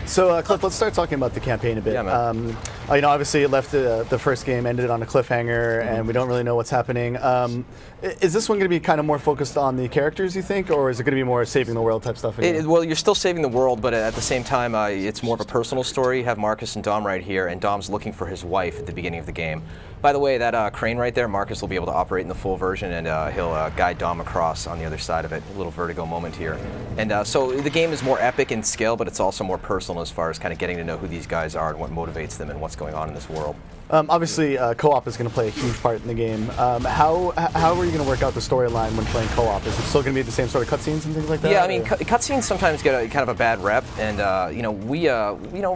So, Cliff, let's start talking about the campaign a bit. Yeah, man. Obviously, it left the first game ended on a cliffhanger, and we don't really know what's happening. Is this one going to be kind of more focused on the characters, you think, or is it going to be more saving the world type stuff? Well, you're still saving the world, but at the same time, it's more of a personal story. You have Marcus and Dom right here, and Dom's looking for his wife at the beginning of the game. By the way, that crane right there, Marcus will be able to operate in the full version, and he'll guide Dom across on the other side of it. A little vertigo moment here. And so the game is more epic in scale, but it's also more personal as far as kind of getting to know who these guys are and what motivates them and what's going on in this world. Obviously, co-op is going to play a huge part in the game. How are you going to work out the storyline when playing co-op? Is it still going to be the same sort of cutscenes and things like that? Yeah, I mean, cutscenes sometimes get kind of a bad rep, and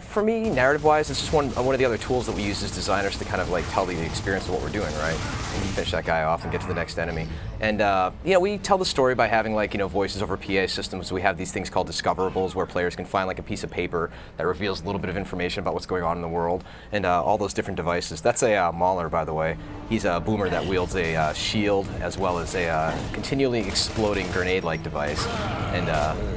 for me, narrative-wise, it's just one of the other tools that we use as designers to kind of like tell the experience of what we're doing, right? And you finish that guy off and get to the next enemy. And we tell the story by having voices over PA systems. We have these things called discoverables where players can find like a piece of paper that reveals a little bit of information about what's going on in the world, and all those different devices. That's a Mauler, by the way. He's a boomer that wields a shield as well as a continually exploding grenade-like device. And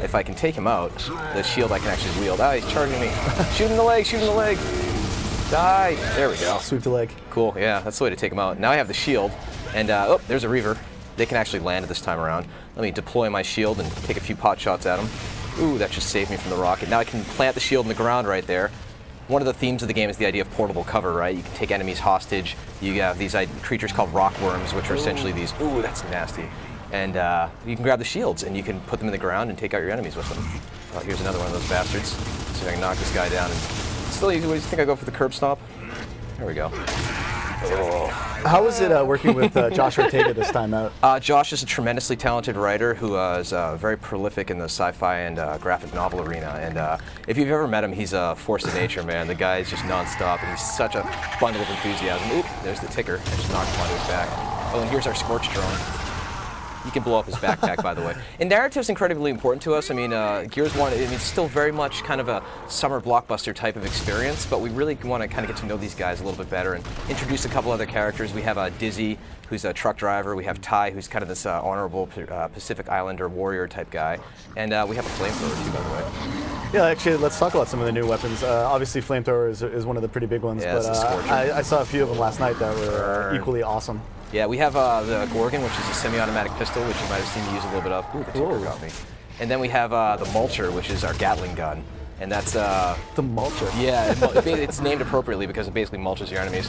if I can take him out, the shield I can actually wield. Ah, he's charging me. Shoot him in the leg, shoot him in the leg. Die. There we go. Sweep the leg. Cool, yeah, that's the way to take him out. Now I have the shield, and there's a Reaver. They can actually land this time around. Let me deploy my shield and take a few pot shots at him. Ooh, that just saved me from the rocket. Now I can plant the shield in the ground right there. One of the themes of the game is the idea of portable cover, right? You can take enemies hostage. You have these creatures called rockworms, which are essentially these, ooh, that's nasty. And you can grab the shields and you can put them in the ground and take out your enemies with them. Oh, here's another one of those bastards. Let's see if I can knock this guy down. And still, what do you think I go for the curb stomp? There we go. Oh. How is it working with Josh Ortega this time out? Josh is a tremendously talented writer who is very prolific in the sci-fi and graphic novel arena. And if you've ever met him, he's a force of nature, man. The guy is just nonstop, and he's such a bundle of enthusiasm. Oop, there's the ticker. I just knocked him onto his back. Oh, and here's our Scorch drone. You can blow up his backpack, by the way. And narrative's incredibly important to us. I mean, Gears 1, it's still very much kind of a summer blockbuster type of experience, but we really want to kind of get to know these guys a little bit better and introduce a couple other characters. We have Dizzy, who's a truck driver. We have Ty, who's kind of this honorable Pacific Islander warrior type guy. And we have a flamethrower, too, by the way. Yeah, actually, let's talk about some of the new weapons. Obviously, flamethrower is one of the pretty big ones, yeah, but I saw a few of them last night that were equally awesome. Yeah, we have the Gorgon, which is a semi-automatic pistol, which you might have seen me use a little bit of. Ooh, the ticker got me. And then we have the Mulcher, which is our Gatling gun. And that's... the Mulcher? Yeah, it's named appropriately because it basically mulches your enemies.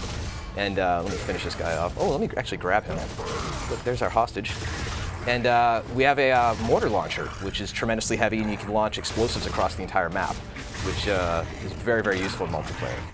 And let me finish this guy off. Oh, let me actually grab him. Look, there's our hostage. And we have a mortar launcher, which is tremendously heavy, and you can launch explosives across the entire map, which is very, very useful in multiplayer.